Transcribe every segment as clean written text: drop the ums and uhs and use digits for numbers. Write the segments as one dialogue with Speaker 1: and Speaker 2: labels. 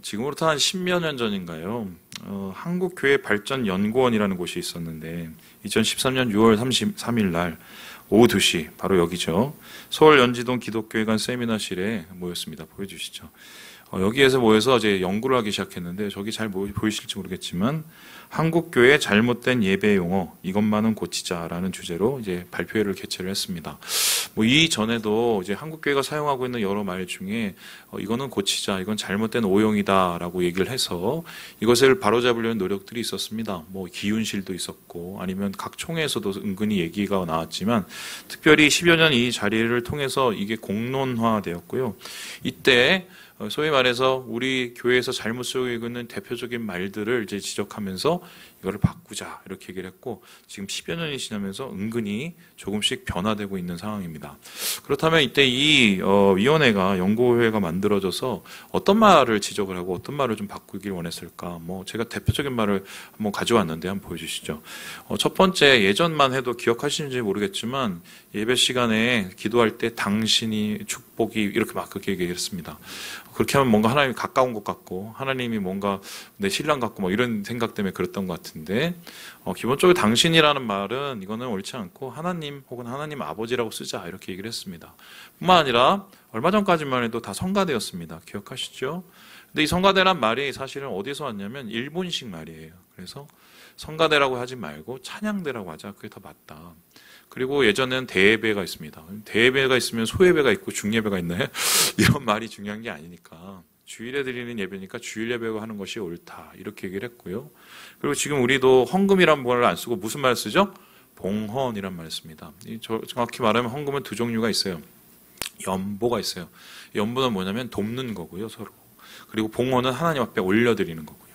Speaker 1: 지금으로부터 한 10여 년 전인가요? 한국교회발전연구원이라는 곳이 있었는데 2013년 6월 33일 날 오후 2시 바로 여기죠. 서울 연지동 기독교회관 세미나실에 모였습니다. 보여주시죠. 여기에서 모여서 이제 연구를 하기 시작했는데 저기 잘 보이실지 모르겠지만 한국교회 잘못된 예배 용어 이것만은 고치자라는 주제로 이제 발표회를 개최를 했습니다. 이전에도 이제 한국교회가 사용하고 있는 여러 말 중에 이거는 고치자, 이건 잘못된 오용이다라고 얘기를 해서 이것을 바로잡으려는 노력들이 있었습니다. 기윤실도 있었고 아니면 각 총회에서도 은근히 얘기가 나왔지만 특별히 10여 년 이 자리를 통해서 이게 공론화되었고요. 이때 소위 말해서 우리 교회에서 잘못 쓰고 있는 대표적인 말들을 이제 지적하면서 이거를 바꾸자 이렇게 얘기를 했고 지금 10여 년이 지나면서 은근히 조금씩 변화되고 있는 상황입니다. 그렇다면 이때 이 위원회가 연구회가 만들어져서 어떤 말을 지적을 하고 어떤 말을 좀 바꾸길 원했을까? 제가 대표적인 말을 한번 가져왔는데 한번 보여주시죠. 첫 번째 예전만 해도 기억하시는지 모르겠지만 예배 시간에 기도할 때 당신이 축복이 이렇게 막 그렇게 얘기했습니다. 그렇게 하면 뭔가 하나님이 가까운 것 같고 하나님이 뭔가 내 신랑 같고 이런 생각 때문에 그랬던 것 같은데 기본적으로 당신이라는 말은 이거는 옳지 않고 하나님 혹은 하나님 아버지라고 쓰자 이렇게 얘기를 했습니다. 뿐만 아니라 얼마 전까지만 해도 다 성가대였습니다. 기억하시죠? 근데 이 성가대란 말이 사실은 어디서 왔냐면 일본식 말이에요. 그래서 성가대라고 하지 말고 찬양대라고 하자. 그게 더 맞다. 그리고 예전에는 대예배가 있습니다. 대예배가 있으면 소예배가 있고 중예배가 있나요? 이런 말이 중요한 게 아니니까 주일에 드리는 예배니까 주일 예배가 하는 것이 옳다 이렇게 얘기를 했고요. 그리고 지금 우리도 헌금이란 말을 안 쓰고 무슨 말을 쓰죠? 봉헌이란 말을 씁니다. 정확히 말하면 헌금은 두 종류가 있어요. 연보가 있어요. 연보는 뭐냐면 돕는 거고요, 서로. 그리고 봉헌은 하나님 앞에 올려드리는 거고요.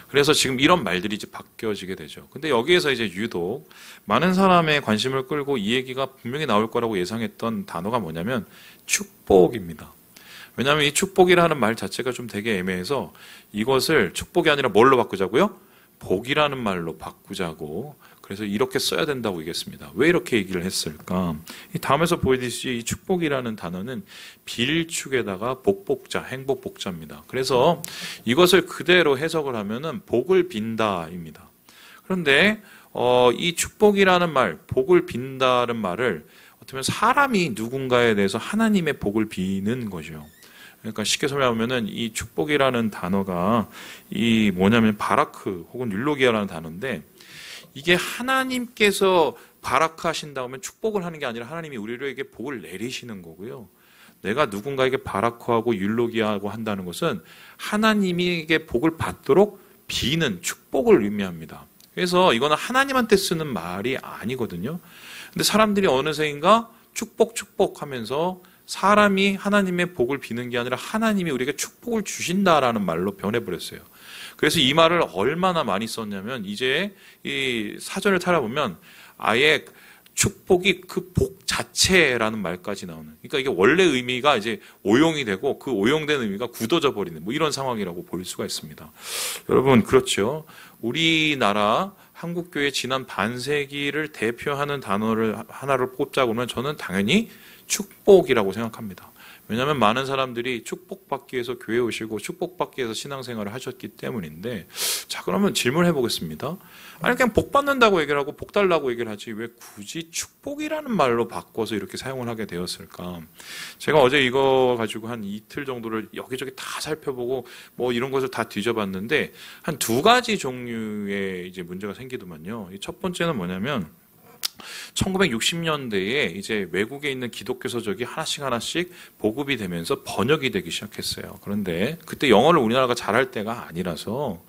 Speaker 1: 그래서 지금 이런 말들이 이제 바뀌어지게 되죠. 근데 여기에서 이제 유독 많은 사람의 관심을 끌고 이 얘기가 분명히 나올 거라고 예상했던 단어가 뭐냐면 축복입니다. 왜냐하면 이 축복이라는 말 자체가 좀 되게 애매해서 이것을 축복이 아니라 뭘로 바꾸자고요? 복이라는 말로 바꾸자고 그래서 이렇게 써야 된다고 얘기했습니다. 왜 이렇게 얘기를 했을까? 이 다음에서 보여드리듯이 이 축복이라는 단어는 빌축에다가 복복자, 행복복자입니다. 그래서 이것을 그대로 해석을 하면은 복을 빈다입니다. 그런데 이 축복이라는 말, 복을 빈다는 말을 어떻게 보면 사람이 누군가에 대해서 하나님의 복을 비는 거죠. 그러니까 쉽게 설명하면은 이 축복이라는 단어가 이 뭐냐면 바라크 혹은 율로기아라는 단어인데 이게 하나님께서 바라크하신다 하면 축복을 하는 게 아니라 하나님이 우리에게 복을 내리시는 거고요. 내가 누군가에게 바라크하고 율로기하고 한다는 것은 하나님에게 복을 받도록 비는 축복을 의미합니다. 그래서 이거는 하나님한테 쓰는 말이 아니거든요. 근데 사람들이 어느새인가 축복 하면서 사람이 하나님의 복을 비는 게 아니라 하나님이 우리에게 축복을 주신다라는 말로 변해버렸어요. 그래서 이 말을 얼마나 많이 썼냐면 이제 이 사전을 찾아보면 아예 축복이 그 복 자체라는 말까지 나오는. 그러니까 이게 원래 의미가 이제 오용이 되고 그 오용된 의미가 굳어져 버리는 이런 상황이라고 볼 수가 있습니다. 여러분 그렇죠. 우리나라 한국교회 지난 반세기를 대표하는 단어를 하나를 꼽자고 하면 저는 당연히 축복이라고 생각합니다. 왜냐하면 많은 사람들이 축복받기 위해서 교회에 오시고 축복받기 위해서 신앙생활을 하셨기 때문인데 자 그러면 질문해 보겠습니다. 아니 그냥 복 받는다고 얘기를 하고 복 달라고 얘기를 하지 왜 굳이 축복이라는 말로 바꿔서 이렇게 사용을 하게 되었을까? 제가 어제 이거 가지고 한 이틀 정도를 여기저기 다 살펴보고 이런 것을 다 뒤져봤는데 한 두 가지 종류의 이제 문제가 생기더만요. 첫 번째는 뭐냐면 1960년대에 이제 외국에 있는 기독교 서적이 하나씩 보급이 되면서 번역이 되기 시작했어요. 그런데 그때 영어를 우리나라가 잘할 때가 아니라서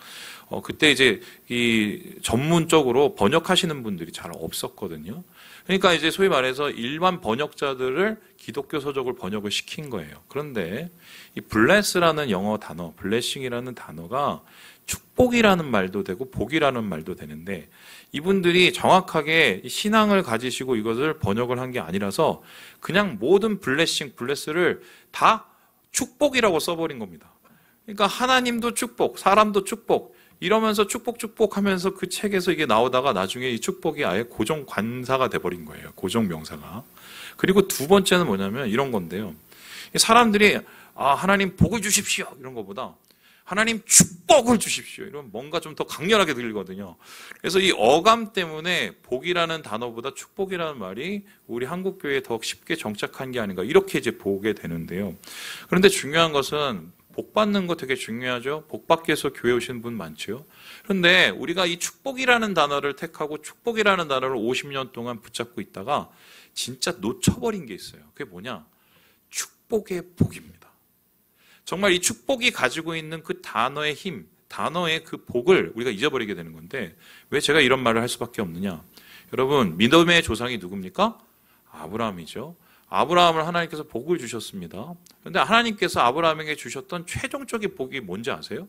Speaker 1: 그때 이제 이 전문적으로 번역하시는 분들이 잘 없었거든요. 그러니까 이제 소위 말해서 일반 번역자들을 기독교 서적을 번역을 시킨 거예요. 그런데 이 bless라는 영어 단어, blessing이라는 단어가 축복이라는 말도 되고 복이라는 말도 되는데 이분들이 정확하게 신앙을 가지시고 이것을 번역을 한 게 아니라서 그냥 모든 bless를 다 축복이라고 써버린 겁니다. 그러니까 하나님도 축복, 사람도 축복 이러면서 축복 하면서 그 책에서 이게 나오다가 나중에 이 축복이 아예 고정 관사가 돼버린 거예요. 고정 명사가. 그리고 두 번째는 뭐냐면 이런 건데요. 사람들이 하나님 복을 주십시오 이런 것보다 하나님 축복을 주십시오. 이러면 뭔가 좀 더 강렬하게 들리거든요. 그래서 이 어감 때문에 복이라는 단어보다 축복이라는 말이 우리 한국교회에 더 쉽게 정착한 게 아닌가 이렇게 이제 보게 되는데요. 그런데 중요한 것은 복 받는 거 되게 중요하죠. 복 받기 위해서 교회 오시는 분 많죠. 그런데 우리가 이 축복이라는 단어를 택하고 축복이라는 단어를 50년 동안 붙잡고 있다가 진짜 놓쳐버린 게 있어요. 그게 뭐냐? 축복의 복입니다. 정말 이 축복이 가지고 있는 그 단어의 힘, 단어의 그 복을 우리가 잊어버리게 되는 건데 왜 제가 이런 말을 할 수밖에 없느냐? 여러분, 믿음의 조상이 누굽니까? 아브라함이죠. 아브라함을 하나님께서 복을 주셨습니다. 그런데 하나님께서 아브라함에게 주셨던 최종적인 복이 뭔지 아세요?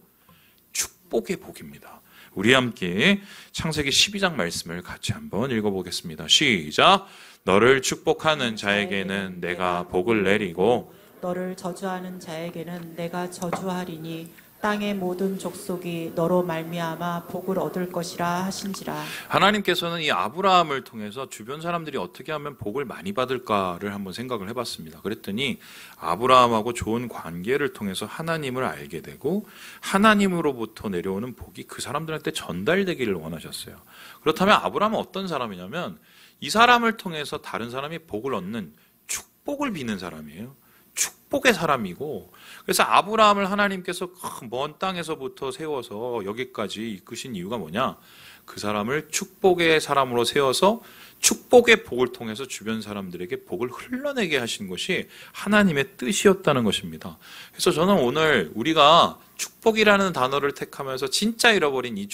Speaker 1: 축복의 복입니다. 우리 함께 창세기 12장 말씀을 같이 한번 읽어보겠습니다. 시작! 너를 축복하는 자에게는 내가 복을 내리고
Speaker 2: 너를 저주하는 자에게는 내가 저주하리니 땅의 모든 족속이 너로 말미암아 복을 얻을 것이라 하신지라.
Speaker 1: 하나님께서는 이 아브라함을 통해서 주변 사람들이 어떻게 하면 복을 많이 받을까를 한번 생각을 해봤습니다. 그랬더니 아브라함하고 좋은 관계를 통해서 하나님을 알게 되고 하나님으로부터 내려오는 복이 그 사람들한테 전달되기를 원하셨어요. 그렇다면 아브라함은 어떤 사람이냐면 이 사람을 통해서 다른 사람이 복을 얻는 축복을 비는 사람이에요. 축복의 사람이고, 그래서 아브라함을 하나님께서 먼 땅에서부터 세워서 여기까지 이끄신 이유가 뭐냐? 그 사람을 축복의 사람으로 세워서 축복의 복을 통해서 주변 사람들에게 복을 흘러내게 하신 것이 하나님의 뜻이었다는 것입니다. 그래서 저는 오늘 우리가 축복이라는 단어를 택하면서 진짜 잃어버린 이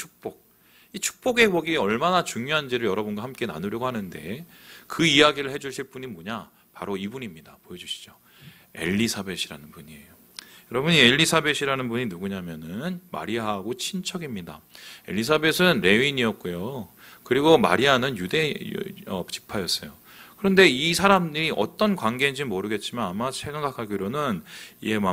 Speaker 1: 축복의 복이 얼마나 중요한지를 여러분과 함께 나누려고 하는데 그 이야기를 해주실 분이 뭐냐? 바로 이분입니다. 보여주시죠. 엘리사벳이라는 분이에요. 여러분, 이 엘리사벳이라는 분이 누구냐면은 마리아하고 친척입니다. 엘리사벳은 레위인이었고요. 그리고 마리아는 유대 지파였어요. 그런데 이 사람이 어떤 관계인지 모르겠지만 아마 생각하기로는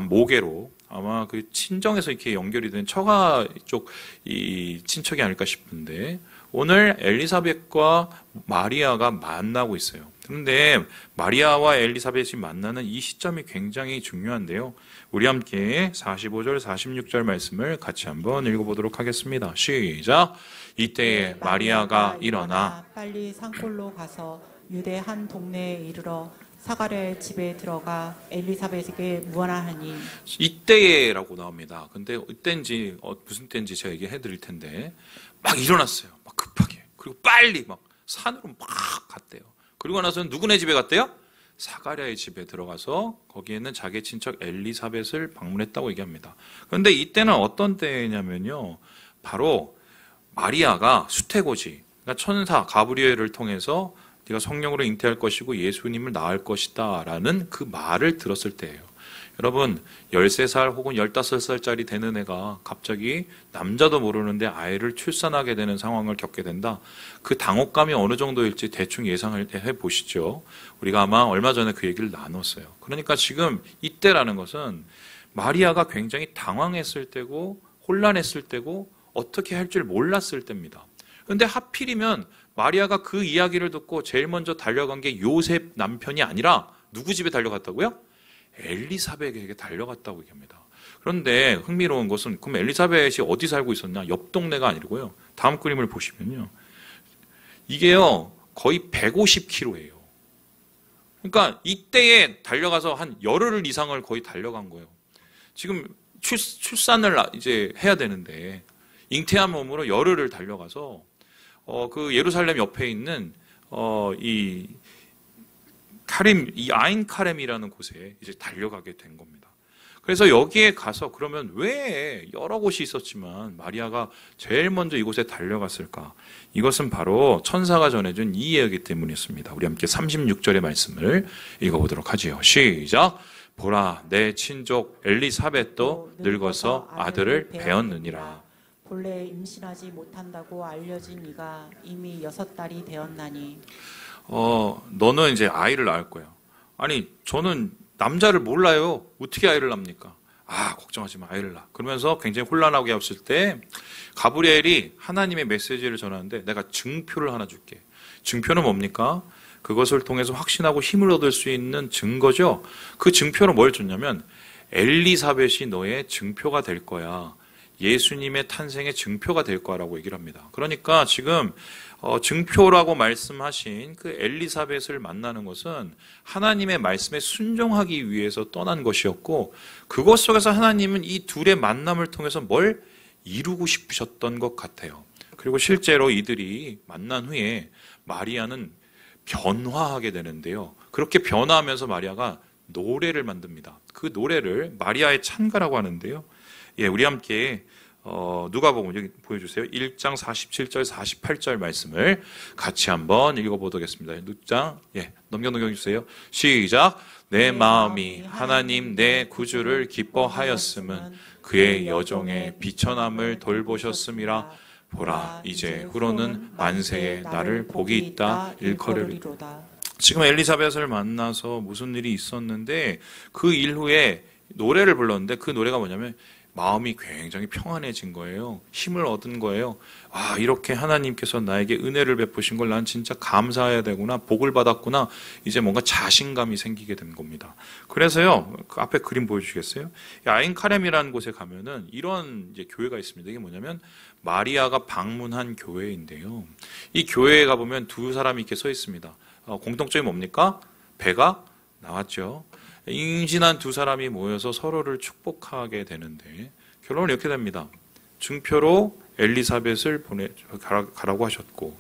Speaker 1: 모계로 아마 그 친정에서 이렇게 연결이 된 처가 쪽 이 친척이 아닐까 싶은데 오늘 엘리사벳과 마리아가 만나고 있어요. 그런데 마리아와 엘리사벳이 만나는 이 시점이 굉장히 중요한데요. 우리 함께 45절, 46절 말씀을 같이 한번 읽어보도록 하겠습니다. 시작! 이때에 마리아가 일어나
Speaker 2: 빨리 산골로 가서 유대 한 동네에 이르러 사가랴의 집에 들어가 엘리사벳에게 무언하니
Speaker 1: 이때에라고 나옵니다. 근데 이때인지 무슨 때인지 제가 얘기해 드릴 텐데 막 일어났어요. 막 급하게. 그리고 빨리 막 산으로 막 갔대요. 그리고 나서는 누구네 집에 갔대요? 사가랴의 집에 들어가서 거기에는 자기 친척 엘리사벳을 방문했다고 얘기합니다. 그런데 이때는 어떤 때냐면요. 바로 마리아가 수태고지, 그러니까 천사 가브리엘을 통해서 네가 성령으로 잉태할 것이고 예수님을 낳을 것이다 라는 그 말을 들었을 때예요. 여러분, 13살 혹은 15살짜리 되는 애가 갑자기 남자도 모르는데 아이를 출산하게 되는 상황을 겪게 된다. 그 당혹감이 어느 정도일지 대충 예상을 해보시죠. 우리가 아마 얼마 전에 그 얘기를 나눴어요. 그러니까 지금 이때라는 것은 마리아가 굉장히 당황했을 때고 혼란했을 때고 어떻게 할 줄 몰랐을 때입니다. 그런데 하필이면 마리아가 그 이야기를 듣고 제일 먼저 달려간 게 요셉 남편이 아니라 누구 집에 달려갔다고요? 엘리사벳에게 달려갔다고 얘기합니다. 그런데 흥미로운 것은 그럼 엘리사벳이 어디 살고 있었냐? 옆 동네가 아니고요. 다음 그림을 보시면요. 이게요. 거의 150km예요. 그러니까 이때에 달려가서 한 열흘 이상을 거의 달려간 거예요. 지금 출산을 이제 해야 되는데 잉태한 몸으로 열흘을 달려가서 그 예루살렘 옆에 있는 이 아인 카렘이라는 곳에 이제 달려가게 된 겁니다. 그래서 여기에 가서 그러면 왜 여러 곳이 있었지만 마리아가 제일 먼저 이곳에 달려갔을까? 이것은 바로 천사가 전해준 이 이야기 때문이었습니다. 우리 함께 36절의 말씀을 읽어보도록 하지요. 시작! 보라, 내 친족 엘리사벳도 늙어서 아들을 배었느니라.
Speaker 2: 본래 임신하지 못한다고 알려진 이가 이미 6달이 되었나니
Speaker 1: 너는 이제 아이를 낳을 거야. 아니, 저는 남자를 몰라요. 어떻게 아이를 낳습니까? 걱정하지 마, 아이를 낳아. 그러면서 굉장히 혼란하게 했을 때 가브리엘이 하나님의 메시지를 전하는데 내가 증표를 하나 줄게. 증표는 뭡니까? 그것을 통해서 확신하고 힘을 얻을 수 있는 증거죠. 그 증표는 뭘 줬냐면 엘리사벳이 너의 증표가 될 거야. 예수님의 탄생의 증표가 될 거라고 얘기를 합니다. 그러니까 지금 증표라고 말씀하신 그 엘리사벳을 만나는 것은 하나님의 말씀에 순종하기 위해서 떠난 것이었고, 그것 속에서 하나님은 이 둘의 만남을 통해서 뭘 이루고 싶으셨던 것 같아요. 그리고 실제로 이들이 만난 후에 마리아는 변화하게 되는데요. 그렇게 변화하면서 마리아가 노래를 만듭니다. 그 노래를 마리아의 찬가라고 하는데요. 예, 우리 함께 누가복음 여기 보여주세요. 1장 47절 48절 말씀을 같이 한번 읽어보겠습니다. 6장 넘겨주세요. 시작. 내 마음이 하나님 내 구주를 기뻐하였음은 그의 여종의 비천함을 돌보셨음이라. 보라 이제 후로는 만세에 나를 복이 있다 일컬으리로다. 지금 엘리사벳을 만나서 무슨 일이 있었는데 그 일 후에 노래를 불렀는데 그 노래가 뭐냐면 마음이 굉장히 평안해진 거예요. 힘을 얻은 거예요. 아, 이렇게 하나님께서 나에게 은혜를 베푸신 걸 난 진짜 감사해야 되구나. 복을 받았구나. 이제 뭔가 자신감이 생기게 된 겁니다. 그래서요, 그 앞에 그림 보여주시겠어요? 아인카렘이라는 곳에 가면은 이런 이제 교회가 있습니다. 이게 뭐냐면 마리아가 방문한 교회인데요. 이 교회에 가보면 두 사람이 이렇게 서 있습니다. 공통점이 뭡니까? 배가 나왔죠. 임신한 두 사람이 모여서 서로를 축복하게 되는데 결론은 이렇게 됩니다. 증표로 엘리사벳을 가라고 하셨고,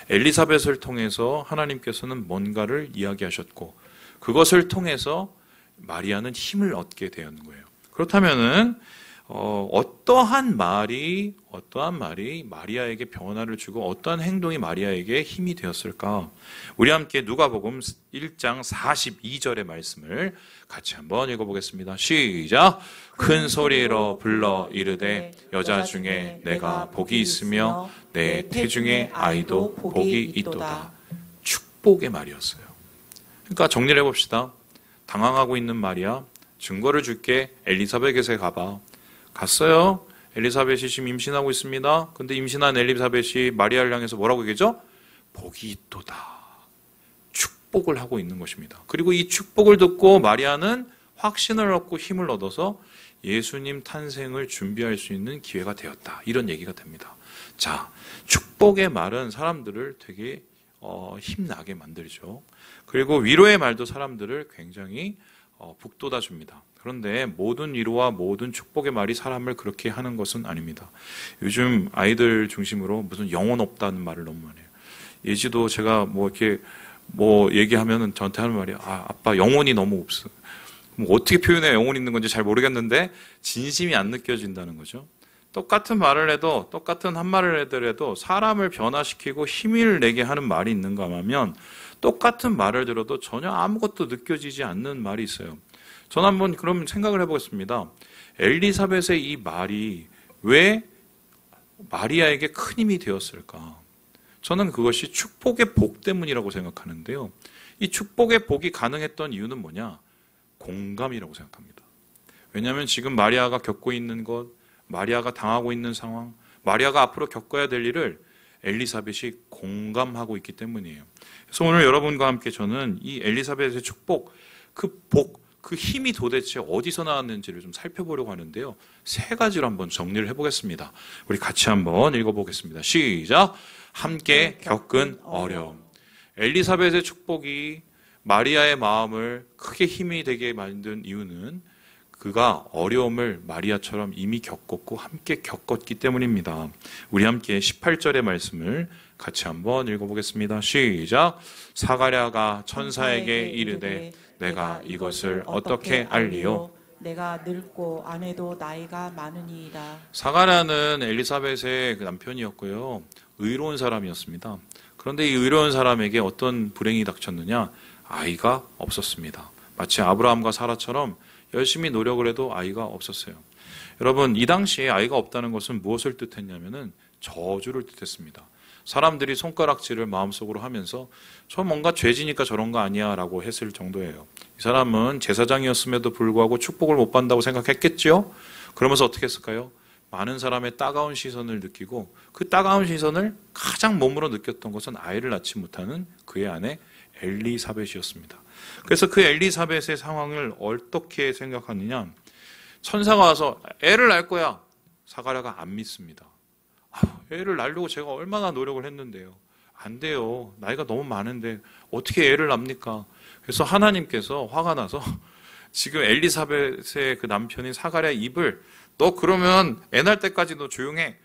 Speaker 1: 엘리사벳을 통해서 하나님께서는 뭔가를 이야기하셨고, 그것을 통해서 마리아는 힘을 얻게 되는 거예요. 그렇다면은 어떠한 말이 마리아에게 변화를 주고 어떠한 행동이 마리아에게 힘이 되었을까? 우리 함께 누가복음 1장 42절의 말씀을 같이 한번 읽어보겠습니다. 시작. 큰 소리로 불러 이르되 여자 중에 내가 복이 있으며 내 태중의 아이도 복이 있도다. 축복의 말이었어요. 그러니까 정리를 해봅시다. 당황하고 있는 마리아, 증거를 줄게. 엘리사벳에게 가봐. 갔어요. 엘리사벳이 지금 임신하고 있습니다. 근데 임신한 엘리사벳이 마리아를 향해서 뭐라고 얘기하죠? 복이 있도다. 축복을 하고 있는 것입니다. 그리고 이 축복을 듣고 마리아는 확신을 얻고 힘을 얻어서 예수님 탄생을 준비할 수 있는 기회가 되었다. 이런 얘기가 됩니다. 자, 축복의 말은 사람들을 되게 힘나게 만들죠. 그리고 위로의 말도 사람들을 굉장히 북돋아 줍니다. 그런데 모든 위로와 모든 축복의 말이 사람을 그렇게 하는 것은 아닙니다. 요즘 아이들 중심으로 무슨 영혼 없다는 말을 너무 많이 해요. 예지도 제가 이렇게 얘기하면은 저한테 하는 말이, 아빠 영혼이 너무 없어. 어떻게 표현해야 영혼 있는 건지 잘 모르겠는데 진심이 안 느껴진다는 거죠. 똑같은 말을 해도, 똑같은 한 말을 하더라도 사람을 변화시키고 힘을 내게 하는 말이 있는가 하면 똑같은 말을 들어도 전혀 아무것도 느껴지지 않는 말이 있어요. 저는 한번 그럼 생각을 해보겠습니다. 엘리사벳의 이 말이 왜 마리아에게 큰 힘이 되었을까? 저는 그것이 축복의 복 때문이라고 생각하는데요. 이 축복의 복이 가능했던 이유는 뭐냐? 공감이라고 생각합니다. 왜냐하면 지금 마리아가 겪고 있는 것, 마리아가 당하고 있는 상황, 마리아가 앞으로 겪어야 될 일을 엘리사벳이 공감하고 있기 때문이에요. 그래서 오늘 여러분과 함께 저는 이 엘리사벳의 축복, 그 힘이 도대체 어디서 나왔는지를 좀 살펴보려고 하는데요. 세 가지로 한번 정리를 해보겠습니다. 우리 같이 한번 읽어보겠습니다. 시작. 함께 겪은 어려움. 엘리사벳의 축복이 마리아의 마음을 크게 힘이 되게 만든 이유는 그가 어려움을 마리아처럼 이미 겪었고 함께 겪었기 때문입니다. 우리 함께 18절의 말씀을 같이 한번 읽어보겠습니다. 시작. 사가랴가 천사에게 이르되 내가 이것을 어떻게 알리요?
Speaker 2: 내가 늙고 아내도 나이가 많으니이다.
Speaker 1: 사가랴는 엘리사벳의 그 남편이었고요. 의로운 사람이었습니다. 그런데 이 의로운 사람에게 어떤 불행이 닥쳤느냐? 아이가 없었습니다. 마치 아브라함과 사라처럼 열심히 노력을 해도 아이가 없었어요. 여러분, 이 당시에 아이가 없다는 것은 무엇을 뜻했냐면은 저주를 뜻했습니다. 사람들이 손가락질을 마음속으로 하면서 저 뭔가 죄지니까 저런 거 아니야 라고 했을 정도예요. 이 사람은 제사장이었음에도 불구하고 축복을 못 받는다고 생각했겠죠? 그러면서 어떻게 했을까요? 많은 사람의 따가운 시선을 느끼고 그 따가운 시선을 가장 몸으로 느꼈던 것은 아이를 낳지 못하는 그의 아내 엘리사벳이었습니다. 그래서 그 엘리사벳의 상황을 어떻게 생각하느냐? 천사가 와서 애를 낳을 거야. 사가랴가 안 믿습니다. 애를 낳으려고 제가 얼마나 노력을 했는데요. 안 돼요. 나이가 너무 많은데 어떻게 애를 낳습니까? 그래서 하나님께서 화가 나서 지금 엘리사벳의 그 남편인 사가랴 입을 너 그러면 애 낳을 때까지 너 조용해.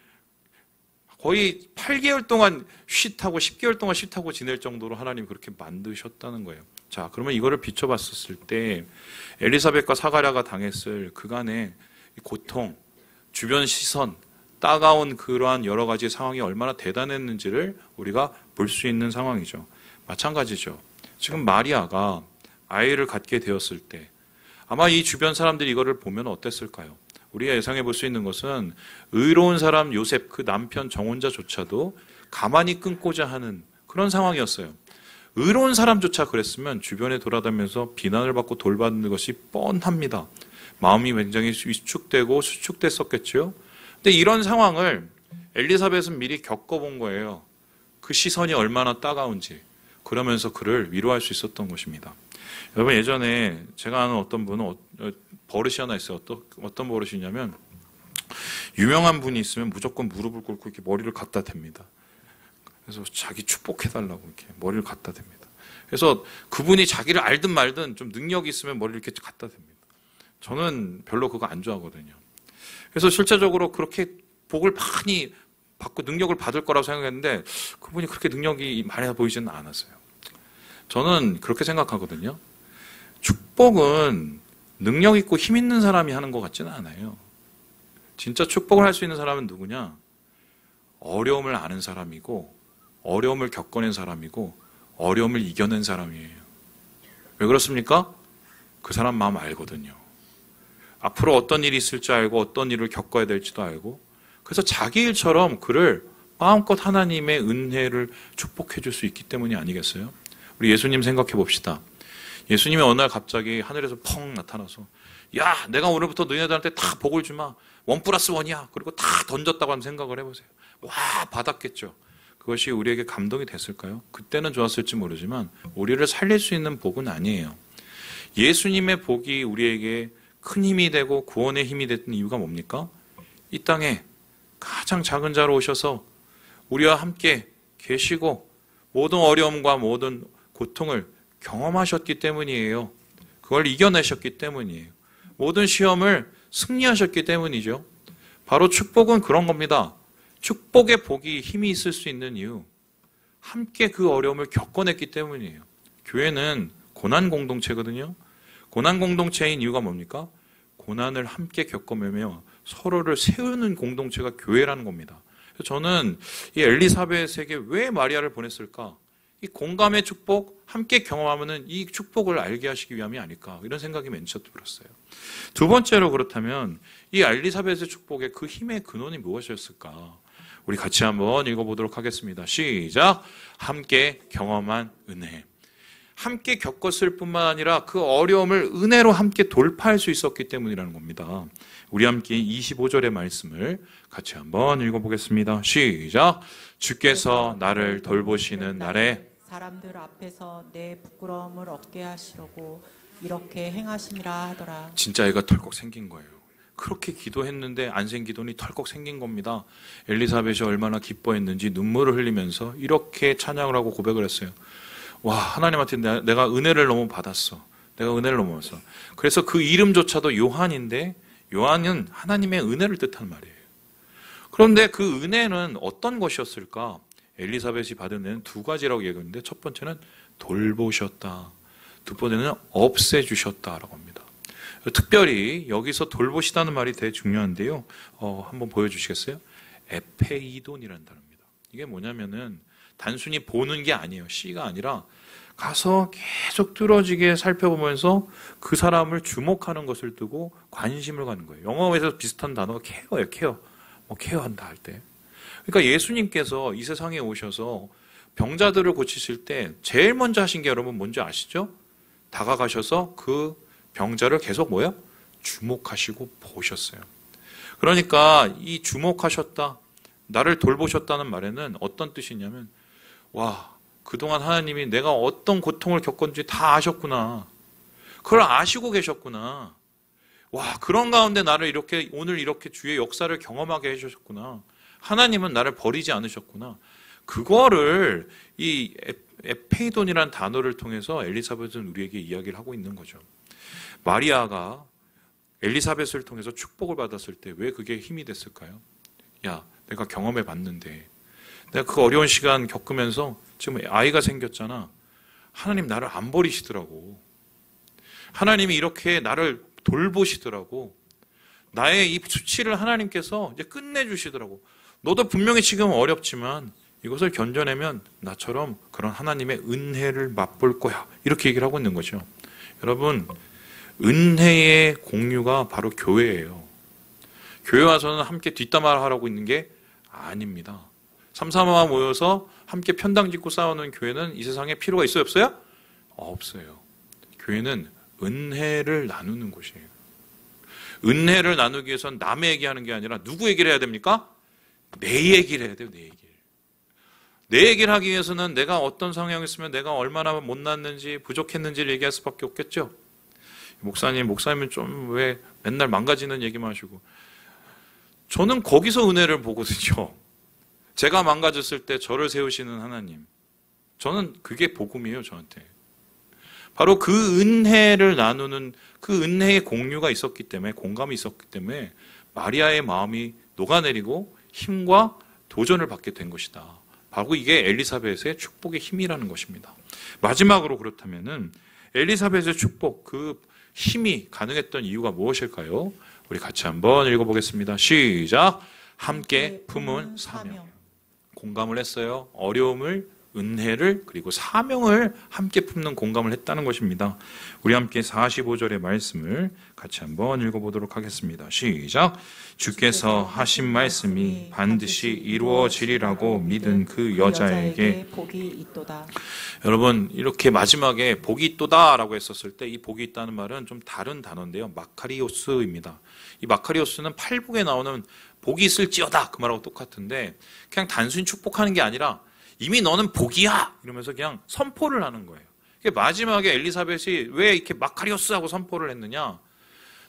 Speaker 1: 거의 8개월 동안 쉿하고 10개월 동안 쉿하고 지낼 정도로 하나님이 그렇게 만드셨다는 거예요. 자, 그러면 이거를 비춰봤었을 때 엘리사벳과 사가랴가 당했을 그간의 고통, 주변 시선, 따가운 그러한 여러 가지 상황이 얼마나 대단했는지를 우리가 볼 수 있는 상황이죠. 마찬가지죠. 지금 마리아가 아이를 갖게 되었을 때 아마 이 주변 사람들이 이거를 보면 어땠을까요? 우리가 예상해 볼 수 있는 것은 의로운 사람 요셉 그 남편 정혼자조차도 가만히 끊고자 하는 그런 상황이었어요. 의로운 사람조차 그랬으면 주변에 돌아다니면서 비난을 받고 돌받는 것이 뻔합니다. 마음이 굉장히 위축되고 수축됐었겠죠. 근데 이런 상황을 엘리사벳은 미리 겪어본 거예요. 그 시선이 얼마나 따가운지. 그러면서 그를 위로할 수 있었던 것입니다. 여러분, 예전에 제가 아는 어떤 분은 버릇이 하나 있어요. 어떤 버릇이냐면 유명한 분이 있으면 무조건 무릎을 꿇고 이렇게 머리를 갖다 댑니다. 그래서 자기 축복해달라고 이렇게 머리를 갖다 댑니다. 그래서 그분이 자기를 알든 말든 좀 능력이 있으면 머리를 이렇게 갖다 댑니다. 저는 별로 그거 안 좋아하거든요. 그래서 실제적으로 그렇게 복을 많이 받고 능력을 받을 거라고 생각했는데 그분이 그렇게 능력이 많아 보이지는 않았어요. 저는 그렇게 생각하거든요. 축복은 능력 있고 힘 있는 사람이 하는 것 같지는 않아요. 진짜 축복을 할 수 있는 사람은 누구냐? 어려움을 아는 사람이고 어려움을 겪어낸 사람이고 어려움을 이겨낸 사람이에요. 왜 그렇습니까? 그 사람 마음 알거든요. 앞으로 어떤 일이 있을 줄 알고 어떤 일을 겪어야 될지도 알고 그래서 자기 일처럼 그를 마음껏 하나님의 은혜를 축복해 줄 수 있기 때문이 아니겠어요? 우리 예수님 생각해 봅시다. 예수님이 어느 날 갑자기 하늘에서 펑 나타나서 야, 내가 오늘부터 너희들한테 다 복을 주마. 1+1이야. 그리고 다 던졌다고 한번 생각을 해보세요. 와, 받았겠죠. 그것이 우리에게 감동이 됐을까요? 그때는 좋았을지 모르지만 우리를 살릴 수 있는 복은 아니에요. 예수님의 복이 우리에게 큰 힘이 되고 구원의 힘이 됐던 이유가 뭡니까? 이 땅에 가장 작은 자로 오셔서 우리와 함께 계시고 모든 어려움과 모든 고통을 경험하셨기 때문이에요. 그걸 이겨내셨기 때문이에요. 모든 시험을 승리하셨기 때문이죠. 바로 축복은 그런 겁니다. 축복의 복이 힘이 있을 수 있는 이유, 함께 그 어려움을 겪어냈기 때문이에요. 교회는 고난 공동체거든요. 고난 공동체인 이유가 뭡니까? 고난을 함께 겪어내며 서로를 세우는 공동체가 교회라는 겁니다. 저는 이 엘리사벳에게 왜 마리아를 보냈을까? 이 공감의 축복, 함께 경험하면 이 축복을 알게 하시기 위함이 아닐까 이런 생각이 맨 처음 들었어요. 두 번째로 그렇다면 이 엘리사벳의 축복의 그 힘의 근원이 무엇이었을까? 우리 같이 한번 읽어보도록 하겠습니다. 시작! 함께 경험한 은혜. 함께 겪었을 뿐만 아니라 그 어려움을 은혜로 함께 돌파할 수 있었기 때문이라는 겁니다. 우리 함께 25절의 말씀을 같이 한번 읽어보겠습니다. 시작! 주께서 나를 돌보시는 날에
Speaker 2: 사람들 앞에서 내 부끄러움을 얻게 하시려고 이렇게 행하심이라 하더라.
Speaker 1: 진짜 애가 덜컥 생긴 거예요. 그렇게 기도했는데 안 생기더니 덜컥 생긴 겁니다. 엘리사벳이 얼마나 기뻐했는지 눈물을 흘리면서 이렇게 찬양을 하고 고백을 했어요. 와, 하나님한테 내가 은혜를 너무 받았어. 내가 은혜를 너무 받았어. 그래서 그 이름조차도 요한인데 요한은 하나님의 은혜를 뜻하는 말이에요. 그런데 그 은혜는 어떤 것이었을까? 엘리사벳이 받은 은혜는 두 가지라고 얘기했는데 첫 번째는 돌보셨다. 두 번째는 없애주셨다라고 합니다. 특별히 여기서 돌보시다는 말이 되게 중요한데요. 한번 보여주시겠어요? 에페이돈이라는 단어입니다. 이게 뭐냐면은 단순히 보는 게 아니에요. C가 아니라 가서 계속 뚫어지게 살펴보면서 그 사람을 주목하는 것을 두고 관심을 갖는 거예요. 영어에서 비슷한 단어가 케어예요. 케어. 케어한다 할 때. 그러니까 예수님께서 이 세상에 오셔서 병자들을 고치실 때 제일 먼저 하신 게 여러분 뭔지 아시죠? 다가가셔서 그 병자를 계속 뭐예요? 주목하시고 보셨어요. 그러니까 이 주목하셨다, 나를 돌보셨다는 말에는 어떤 뜻이냐면 와, 그동안 하나님이 내가 어떤 고통을 겪었는지 다 아셨구나. 그걸 아시고 계셨구나. 와, 그런 가운데 나를 이렇게 오늘 이렇게 주의 역사를 경험하게 해주셨구나. 하나님은 나를 버리지 않으셨구나. 그거를 이 에페이돈이라는 단어를 통해서 엘리사벳은 우리에게 이야기를 하고 있는 거죠. 마리아가 엘리사벳을 통해서 축복을 받았을 때 왜 그게 힘이 됐을까요? 야, 내가 경험해 봤는데, 내가 그 어려운 시간 겪으면서 지금 아이가 생겼잖아. 하나님 나를 안 버리시더라고. 하나님이 이렇게 나를 돌보시더라고. 나의 이 수치를 하나님께서 이제 끝내주시더라고. 너도 분명히 지금 어렵지만 이것을 견뎌내면 나처럼 그런 하나님의 은혜를 맛볼 거야. 이렇게 얘기를 하고 있는 거죠. 여러분, 은혜의 공유가 바로 교회예요. 교회 와서는 함께 뒷담화를 하라고 있는 게 아닙니다. 삼삼오와 모여서 함께 편당 짓고 싸우는 교회는 이 세상에 필요가 있어요? 없어요? 없어요. 교회는 은혜를 나누는 곳이에요. 은혜를 나누기 위해서는 남의 얘기하는 게 아니라 누구 얘기를 해야 됩니까? 내 얘기를 해야 돼요. 내 얘기를. 내 얘기를 하기 위해서는 내가 어떤 상황에 있으면 내가 얼마나 못났는지 부족했는지를 얘기할 수밖에 없겠죠. 목사님은 좀 왜 맨날 망가지는 얘기만 하시고. 저는 거기서 은혜를 보거든요. 제가 망가졌을 때 저를 세우시는 하나님. 저는 그게 복음이에요, 저한테. 바로 그 은혜를 나누는 그 은혜의 공유가 있었기 때문에, 공감이 있었기 때문에 마리아의 마음이 녹아내리고 힘과 도전을 받게 된 것이다. 바로 이게 엘리사벳의 축복의 힘이라는 것입니다. 마지막으로 그렇다면은 엘리사벳의 축복, 그 힘이 가능했던 이유가 무엇일까요? 우리 같이 한번 읽어보겠습니다. 시작! 함께 품은 사명. 공감을 했어요. 어려움을, 은혜를, 그리고 사명을 함께 품는 공감을 했다는 것입니다. 우리 함께 45절의 말씀을 같이 한번 읽어보도록 하겠습니다. 시작! 주께서 하신 말씀이 반드시 이루어지리라고 믿은 그 여자에게
Speaker 2: 복이 있도다.
Speaker 1: 여러분, 이렇게 마지막에 복이 있도다라고 했었을 때 이 복이 있다는 말은 좀 다른 단어인데요. 마카리오스입니다. 이 마카리오스는 팔복에 나오는 복이 있을지어다 그 말하고 똑같은데, 그냥 단순히 축복하는 게 아니라 이미 너는 복이야 이러면서 그냥 선포를 하는 거예요. 마지막에 엘리사벳이 왜 이렇게 마카리오스하고 선포를 했느냐?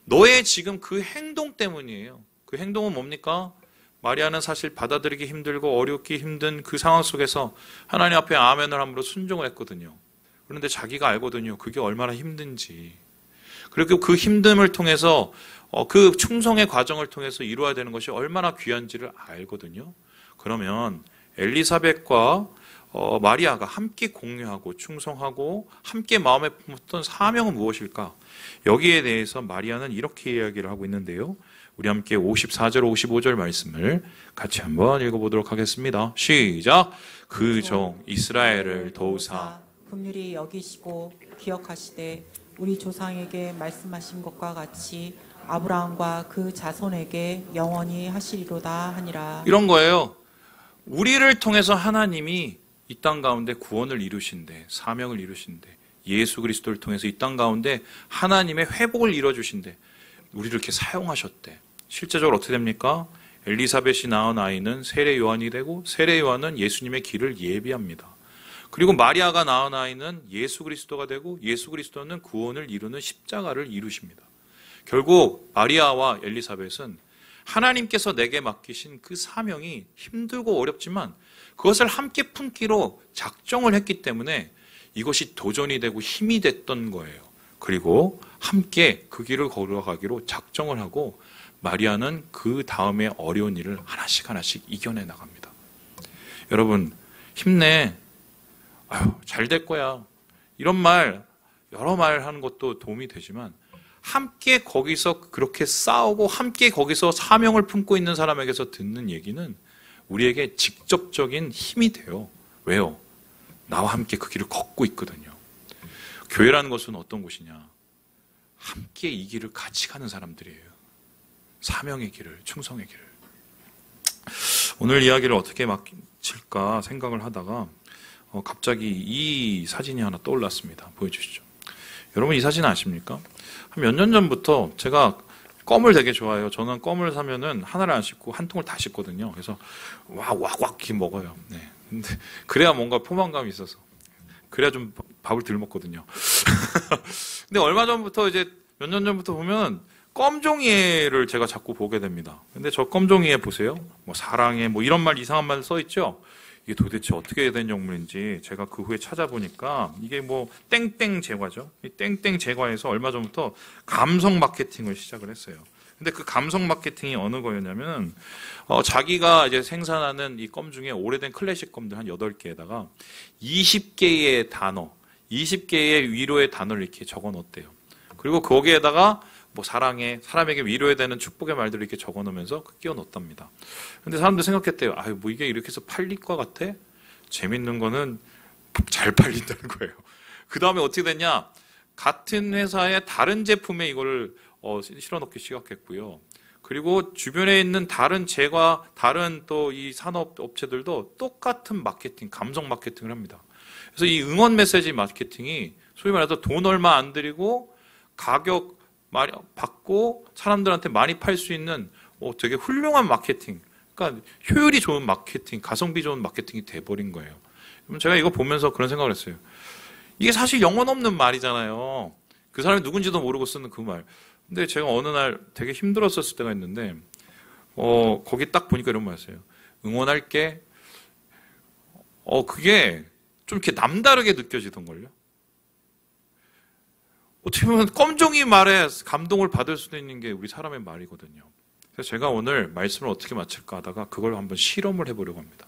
Speaker 1: 너의 지금 그 행동 때문이에요. 그 행동은 뭡니까? 마리아는 사실 받아들이기 힘들고 어렵기 힘든 그 상황 속에서 하나님 앞에 아멘을 함으로 순종을 했거든요. 그런데 자기가 알거든요. 그게 얼마나 힘든지. 그리고 그 힘듦을 통해서 그 충성의 과정을 통해서 이루어야 되는 것이 얼마나 귀한지를 알거든요. 그러면 엘리사벳과 마리아가 함께 공유하고 충성하고 함께 마음에 품었던 사명은 무엇일까? 여기에 대해서 마리아는 이렇게 이야기를 하고 있는데요. 우리 함께 54절 55절 말씀을 같이 한번 읽어보도록 하겠습니다. 시작! 그 종 이스라엘을 도우사
Speaker 2: 긍휼히 여기시고 기억하시되 우리 조상에게 말씀하신 것과 같이 아브라함과 그 자손에게 영원히 하시리로다 하니라.
Speaker 1: 이런 거예요. 우리를 통해서 하나님이 이 땅 가운데 구원을 이루신대, 사명을 이루신대, 예수 그리스도를 통해서 이 땅 가운데 하나님의 회복을 이뤄주신대, 우리를 이렇게 사용하셨대. 실제적으로 어떻게 됩니까? 엘리사벳이 낳은 아이는 세례 요한이 되고 세례 요한은 예수님의 길을 예비합니다. 그리고 마리아가 낳은 아이는 예수 그리스도가 되고 예수 그리스도는 구원을 이루는 십자가를 이루십니다. 결국 마리아와 엘리사벳은 하나님께서 내게 맡기신 그 사명이 힘들고 어렵지만 그것을 함께 품기로 작정을 했기 때문에 이것이 도전이 되고 힘이 됐던 거예요. 그리고 함께 그 길을 걸어가기로 작정을 하고 마리아는 그 다음에 어려운 일을 하나씩 이겨내 나갑니다. 여러분, 힘내. 아유, 잘 될 거야. 이런 말, 여러 말 하는 것도 도움이 되지만 함께 거기서 그렇게 싸우고 함께 거기서 사명을 품고 있는 사람에게서 듣는 얘기는 우리에게 직접적인 힘이 돼요. 왜요? 나와 함께 그 길을 걷고 있거든요. 교회라는 것은 어떤 곳이냐? 함께 이 길을 같이 가는 사람들이에요. 사명의 길을, 충성의 길을. 오늘 이야기를 어떻게 마칠까 생각을 하다가 갑자기 이 사진이 하나 떠올랐습니다. 보여주시죠. 여러분, 이 사진 아십니까? 한 몇 년 전부터 제가 껌을 되게 좋아해요. 저는 껌을 사면은 하나를 안 씹고 한 통을 다 씹거든요. 그래서 왁왁 이렇게 먹어요. 네. 근데 그래야 뭔가 포만감이 있어서, 그래야 좀 밥을 덜 먹거든요. 근데 얼마 전부터 이제 몇 년 전부터 보면 껌종이를 제가 자꾸 보게 됩니다. 근데 저 껌종이에 보세요. 뭐 사랑해 뭐 이런 말 이상한 말 써 있죠. 이게 도대체 어떻게 된 영문인지 제가 그 후에 찾아보니까 이게 뭐 땡땡 제과죠. 이 땡땡 제과에서 얼마 전부터 감성 마케팅을 시작을 했어요. 근데 그 감성 마케팅이 어느 거였냐면 자기가 이제 생산하는 이 껌 중에 오래된 클래식 껌들 한 8개에다가 20개의 단어, 20개의 위로의 단어를 이렇게 적어 놓았대요. 그리고 거기에다가 뭐 사랑해, 사람에게 위로해야 되는 축복의 말들을 이렇게 적어 놓으면서 끼워 넣었답니다. 근데 사람들 생각했대요. 아유, 뭐 이게 이렇게 해서 팔릴 것 같아? 재밌는 거는 잘 팔린다는 거예요. 그 다음에 어떻게 됐냐? 같은 회사의 다른 제품에 이거를 실어 넣기 시작했고요. 그리고 주변에 있는 다른 제과, 다른 또 이 산업 업체들도 똑같은 마케팅, 감성 마케팅을 합니다. 그래서 이 응원 메시지 마케팅이 소위 말해서 돈 얼마 안 들이고 가격 많이 받고 사람들한테 많이 팔 수 있는 되게 훌륭한 마케팅, 그러니까 효율이 좋은 마케팅, 가성비 좋은 마케팅이 돼버린 거예요. 제가 이거 보면서 그런 생각을 했어요. 이게 사실 영혼 없는 말이잖아요. 그 사람이 누군지도 모르고 쓰는 그 말. 근데 제가 어느 날 되게 힘들었었을 때가 있는데 거기 딱 보니까 이런 말이었어요. 응원할게. 그게 좀 이렇게 남다르게 느껴지던걸요. 어떻게 보면 껌종이 말에 감동을 받을 수도 있는 게 우리 사람의 말이거든요. 그래서 제가 오늘 말씀을 어떻게 마칠까 하다가 그걸 한번 실험을 해보려고 합니다.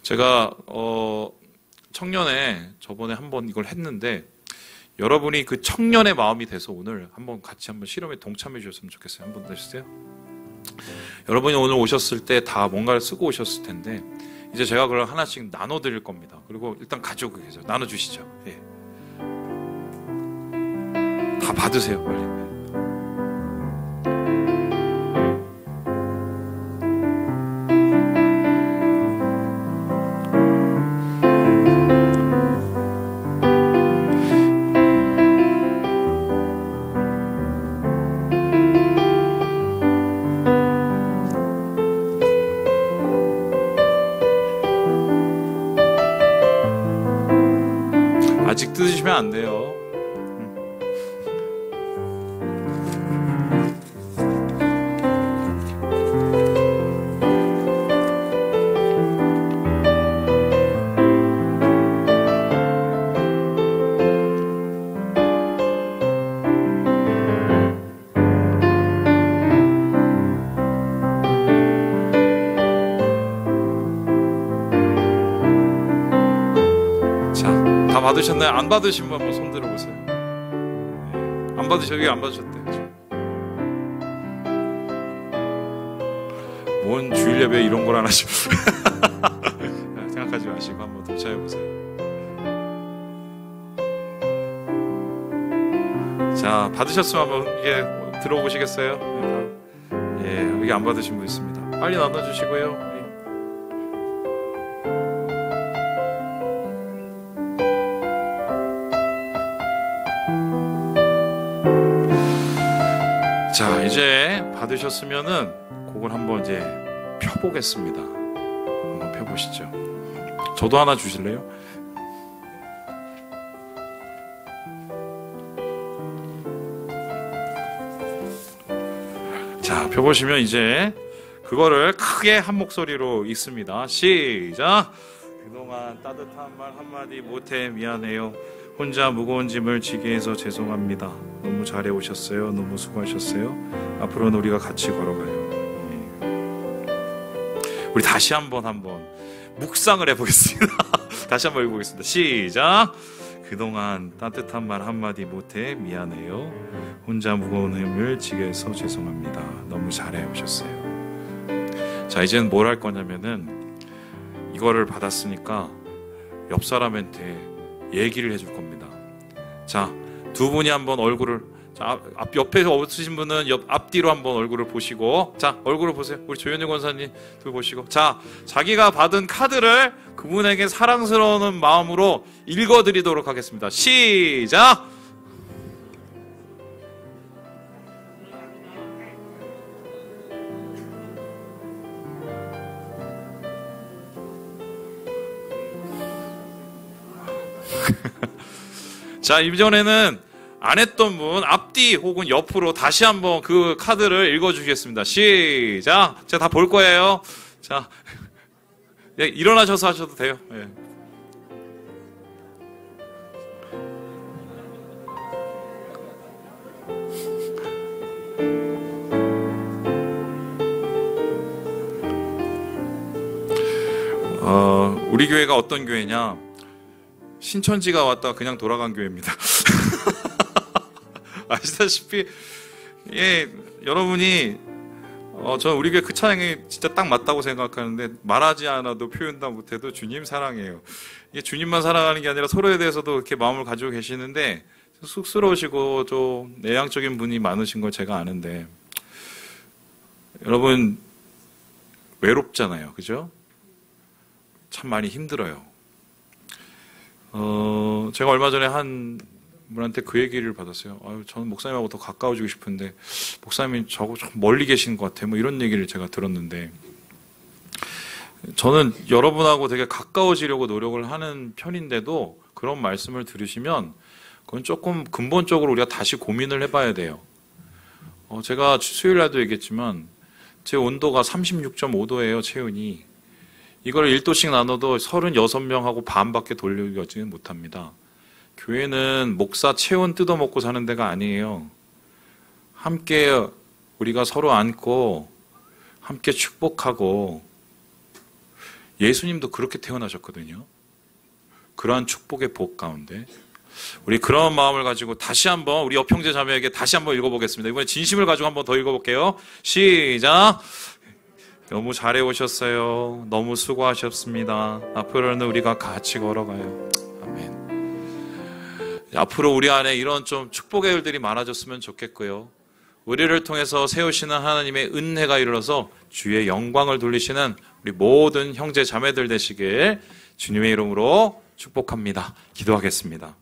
Speaker 1: 제가 청년에 저번에 한번 이걸 했는데 여러분이 그 청년의 마음이 돼서 오늘 한번 같이 한번 실험에 동참해 주셨으면 좋겠어요. 한번 해주세요. 여러분이 오늘 오셨을 때 다 뭔가를 쓰고 오셨을 텐데 이제 제가 그걸 하나씩 나눠드릴 겁니다. 그리고 일단 가지고 계세요. 나눠주시죠. 예. 다 받으세요, 빨리. 아직 뜯으시면 안 돼요. 다 받으셨나요? 안 받으신 분 한번 손 들어보세요. 안 받으셨, 여기 안 받으셨대. 뭔 주일 예배 이런 걸 안 하시고. 생각하지 마시고 한번 동참해보세요. 자, 받으셨으면 한번 이게 들어보시겠어요? 예, 여기 안 받으신 분 있습니다. 빨리 나눠주시고요. 자, 이제 받으셨으면은 그걸 한번 이제 펴보겠습니다. 한번 펴보시죠. 저도 하나 주실래요? 자, 펴보시면 이제 그거를 크게 한 목소리로 읽습니다. 시작! 그동안 따뜻한 말 한마디 못해 미안해요. 혼자 무거운 짐을 지게 해서 죄송합니다. 너무 잘해 오셨어요. 너무 수고하셨어요. 앞으로는 우리가 같이 걸어가요. 우리 다시 한번 묵상을 해보겠습니다. 다시 한번 읽어보겠습니다. 시작! 그동안 따뜻한 말 한마디 못해 미안해요. 혼자 무거운 힘을 지게 해서 죄송합니다. 너무 잘해 오셨어요. 자, 이제는 뭘 할 거냐면은 이거를 받았으니까 옆 사람한테 얘기를 해줄 겁니다. 자, 두 분이 한번 얼굴을, 자, 옆에서 없으신 분은 앞뒤로 한번 얼굴을 보시고, 자, 얼굴을 보세요. 우리 조현일 권사님 두 보시고, 자, 자기가 받은 카드를 그분에게 사랑스러운 마음으로 읽어드리도록 하겠습니다. 시작! 자, 이전에는 안 했던 분 앞뒤 혹은 옆으로 다시 한번 그 카드를 읽어주시겠습니다. 시작. 제가 다 볼 거예요. 자, 예, 일어나셔서 하셔도 돼요. 예. 우리 교회가 어떤 교회냐? 신천지가 왔다 그냥 돌아간 교회입니다. 아시다시피, 예, 여러분이, 저는 우리 교회 그 찬양이 진짜 딱 맞다고 생각하는데, 말하지 않아도 표현도 못해도 주님 사랑해요. 이게 주님만 사랑하는 게 아니라 서로에 대해서도 이렇게 마음을 가지고 계시는데, 쑥스러우시고 좀 내향적인 분이 많으신 걸 제가 아는데, 여러분, 외롭잖아요. 그죠? 참 많이 힘들어요. 제가 얼마 전에 한 분한테 그 얘기를 받았어요. 저는 목사님하고 더 가까워지고 싶은데 목사님이 저하고 좀 멀리 계신 것 같아요. 뭐 이런 얘기를 제가 들었는데, 저는 여러분하고 되게 가까워지려고 노력을 하는 편인데도 그런 말씀을 들으시면 그건 조금 근본적으로 우리가 다시 고민을 해봐야 돼요. 제가 수요일 날도 얘기했지만 제 온도가 36.5도예요. 체온이. 이걸 1도씩 나눠도 36명하고 반밖에 돌려가지는 못합니다. 교회는 목사 체온 뜯어먹고 사는 데가 아니에요. 함께 우리가 서로 안고 함께 축복하고, 예수님도 그렇게 태어나셨거든요. 그러한 축복의 복 가운데 우리 그런 마음을 가지고 다시 한번 우리 옆형제 자매에게 다시 한번 읽어보겠습니다. 이번에 진심을 가지고 한번 더 읽어볼게요. 시작. 너무 잘해오셨어요. 너무 수고하셨습니다. 앞으로는 우리가 같이 걸어가요. 아멘. 앞으로 우리 안에 이런 좀 축복의 일들이 많아졌으면 좋겠고요. 우리를 통해서 세우시는 하나님의 은혜가 이르러서 주의 영광을 돌리시는 우리 모든 형제 자매들 되시길 주님의 이름으로 축복합니다. 기도하겠습니다.